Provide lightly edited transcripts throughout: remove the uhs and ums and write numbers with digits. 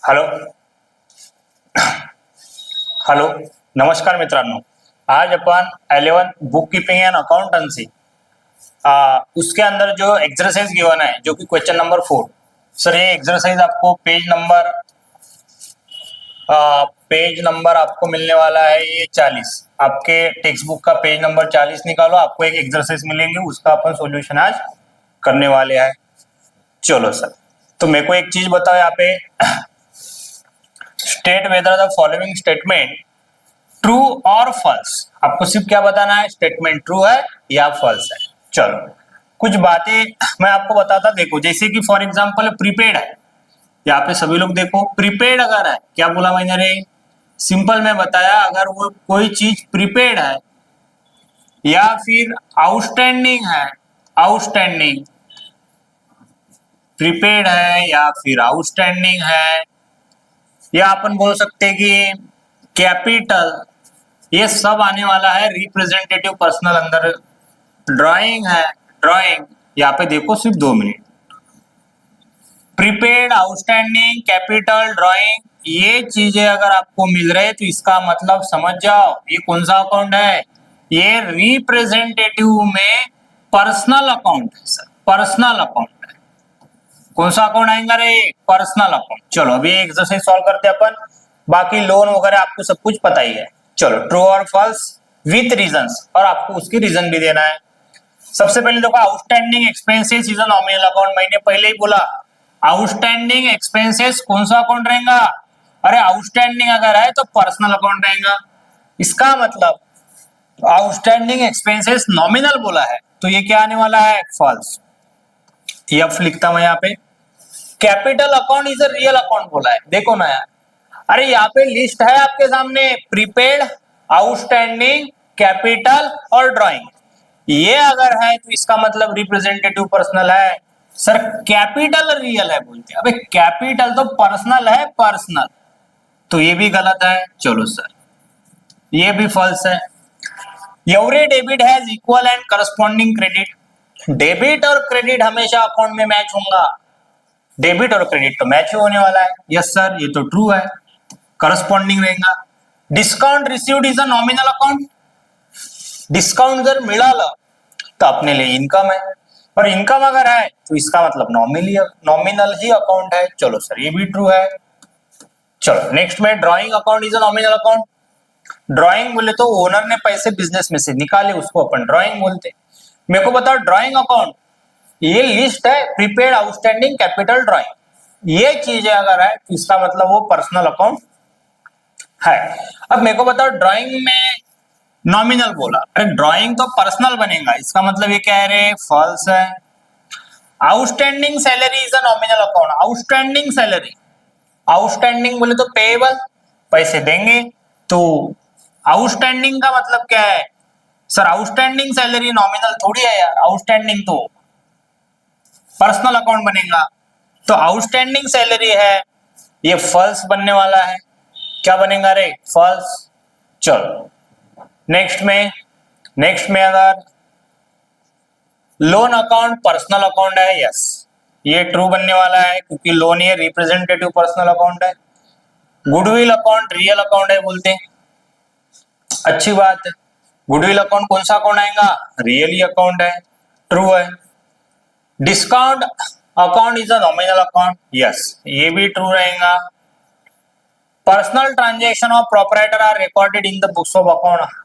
Hello hello नमस्कार मित्रांनो. आज अपन 11 बुक कीपिंग एंड अकाउंटेंसी उसके अंदर जो एक्सरसाइज गिवन है जो कि क्वेश्चन नंबर 4. सर ये एक्सरसाइज आपको पेज नंबर आपको मिलने वाला है ये 40. आपके टेक्स्ट बुक का पेज नंबर 40 निकालो, आपको एक एक्सरसाइज मिलेंगे, उसका अपन सॉल्यूशन आज करने वाले हैं. चलो सर, तो मेरे को एक चीज बताओ यहाँ पे. State whether the following statement true और फॉल्स. आपको सिर्फ क्या बताना है, स्टेटमेंट ट्रू है या फॉल्स है. चलो कुछ बातें मैं आपको बताता. देखो जैसे कि फॉर एग्जांपल प्रीपेड है, यहाँ पे सभी लोग देखो प्रीपेड अगर है, क्या बोला मैंने रे, सिंपल में बताया. अगर वो कोई चीज प्रीपेड है या फिर आउटस्टैंडिंग है, आउटस्टैंडिंग प्रीपेड है या फिर आउटस्टैंडिंग है, या अपन बोल सकते हैं कि कैपिटल, ये सब आने वाला है रिप्रेजेंटेटिव पर्सनल अंदर. ड्राइंग है, ड्राइंग यहाँ पे देखो सिर्फ 2 minute. Prepaid, outstanding, capital, drawing, ये चीजें अगर आपको मिल रहे तो इसका मतलब समझ जाओ ये कौन सा अकाउंट है, ये रिप्रेजेंटेटिव में पर्सनल अकाउंट है सर, पर्सनल अकाउंट है. कौन सा अकाउंट आएगा रे, पर्सनल अकाउंट. चलो अभी एक्सरसाइज सॉल्व करते हैं अपन. बाकी लोन वगैरह आपको सब कुछ पता ही है. चलो ट्रू और फॉल्स विथ रीजंस, और आपको उसकी रीजन भी देना है. सबसे पहले देखो outstanding expenses is a nominal account. मैंने पहले ही बोला आउटस्टैंडिंग एक्सपेंसेस कौन सा अकाउंट रहेगा, अरे आउटस्टैंडिंग अगर है तो पर्सनल अकाउंट रहेगा. इसका मतलब आउटस्टैंडिंग एक्सपेंसेस नॉमिनल बोला है तो ये क्या आने वाला है, फॉल्स. एफ लिखता हूं यहाँ पे. Capital account is a real account बोला है, देखो ना यार. अरे यहाँ पे लिस्ट है आपके सामने, प्रीपेड, आउटस्टैंडिंग, कैपिटल और ड्राइंग. ये अगर है तो इसका मतलब रिप्रेजेंटेटिव पर्सनल है. सर कैपिटल रियल है बोलते हैं, अबे कैपिटल तो पर्सनल है, पर्सनल, तो ये भी गलत है. चलो सर ये भी फॉल्स है. Every debit has equal and corresponding credit. Debit और क्रेडिट हमेशा अकाउंट में मैच होगा. डेबिट और क्रेडिट तो मैच ही होने वाला है. यस सर ये तो ट्रू है, करस्पॉन्डिंग रहेगा. Discount received is a nominal account. Discount जर मिळालं तो अपने लिए इनकम है, और इनकम अगर है तो इसका मतलब नॉमिनल ही अकाउंट है. चलो सर ये भी ट्रू है. चलो नेक्स्ट में drawing account is a nominal account. Drawing बोले तो ओनर ने पैसे बिजनेस में से निकाले उसको अपन ड्राइंग बोलते. मेरे को बताओ ड्राइंग अकाउंट, ये लिस्ट है प्रीपेड, आउटस्टैंडिंग, कैपिटल, ड्राइंग, ये चीजें अगर है तो इसका मतलब वो पर्सनल अकाउंट है. अब मेरे को बताओ ड्राइंग में नॉमिनल बोला, अरे ड्राइंग तो पर्सनल बनेगा, इसका मतलब ये क्या है रे, फॉल्स है. Outstanding salary is a nominal account. Outstanding salary, outstanding बोले तो पेएबल, पैसे देंगे, तो आउटस्टैंडिंग का मतलब क्या है सर, आउटस्टैंडिंग सैलरी नॉमिनल थोड़ी है यार, आउटस्टैंडिंग तो पर्सनल अकाउंट बनेगा. तो आउटस्टैंडिंग सैलरी है, ये फॉल्स बनने वाला है. क्या बनेगा रे, फॉल्स. चलो नेक्स्ट में अगर लोन अकाउंट पर्सनल अकाउंट है, यस ये ट्रू बनने वाला है क्योंकि लोन ये रिप्रेजेंटेटिव पर्सनल अकाउंट है. गुडविल अकाउंट रियल अकाउंट है बोलते हैं, अच्छी बात है. गुडविल अकाउंट कौन सा अकाउंट आएगा, रियली अकाउंट है, ट्रू है. Discount account is a nominal account, yes ये भी ट्रू रहेगा. Personal transaction of proprietor are recorded in the books of account.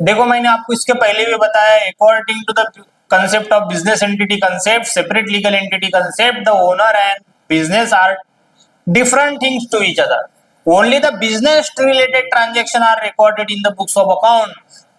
देखो मैंने आपको इसके पहले भी बताया, according to the concept of business entity concept, separate legal entity concept, the owner and business are different things to each other. Only the business related transaction are recorded in the books of account.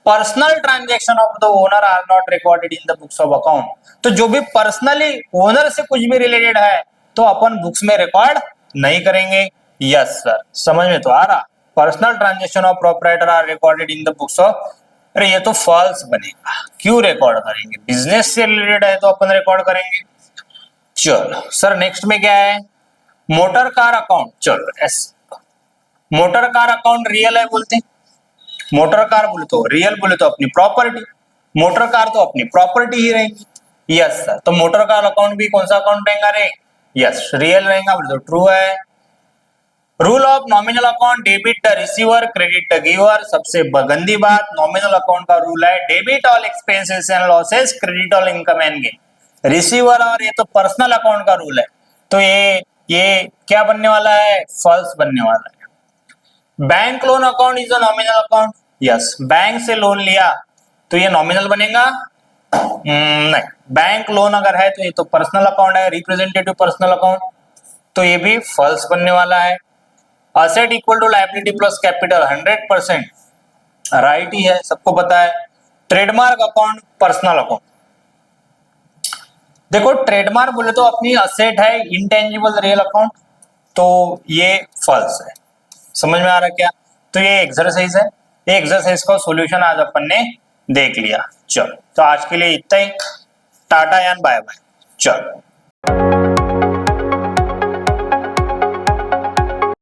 Personal transaction of the owner are not recorded in the books of account. तो जो भी personally owner से कुछ भी related है तो अपन books में record नहीं करेंगे. यस सर समझ में तो आ रहा. Personal transaction of proprietor are recorded in the books of, अरे ये तो फॉल्स बनेगा, क्यों रिकॉर्ड करेंगे, बिजनेस से रिलेटेड है तो अपन रिकॉर्ड करेंगे. चलो सर नेक्स्ट में क्या है, मोटर कार अकाउंट. चलो S motor car account real है बोलते हैं. मोटर कार बोले तो रियल, बोले तो अपनी प्रॉपर्टी, मोटर कार तो अपनी प्रॉपर्टी ही रहेगी. यस सर तो मोटर कार अकाउंट भी कौन सा अकाउंट रहेगा रे, यस रियल रहेगा बोले तो ट्रू है. Rule of nominal account, debit the receiver credit the giver. सबसे गंदी बात, नॉमिनल अकाउंट का रूल है debit all expenses and losses, credit all income and gain. Receiver और ये तो पर्सनल अकाउंट का रूल है, तो ये क्या बनने वाला है, फॉल्स बनने वाला है। Bank loan account is a nominal account, yes. Bank से लोन लिया तो ये नॉमिनल बनेगा, नहीं। बैंक लोन अगर है तो ये तो पर्सनल अकाउंट है, रिप्रेजेंटेटिव पर्सनल अकाउंट, तो ये भी फॉल्स बनने वाला है। Asset equal to liability plus capital 100% right ही है, सबको पता है। ट्रेडमार्क अकाउंट पर्सनल अकाउंट, देखो ट्रेडमार्क बोले तो अपनी असेट है, इंटेंजिबल रियल अकाउंट, तो ये फॉल्स है। समझ में आ रहा है क्या? तो ये एक्सरसाइज है, ये एक्सरसाइज का सॉल्यूशन आज अपन ने देख लिया। चलो, तो आज के लिए इतना ही। Tata and bye bye. चलो।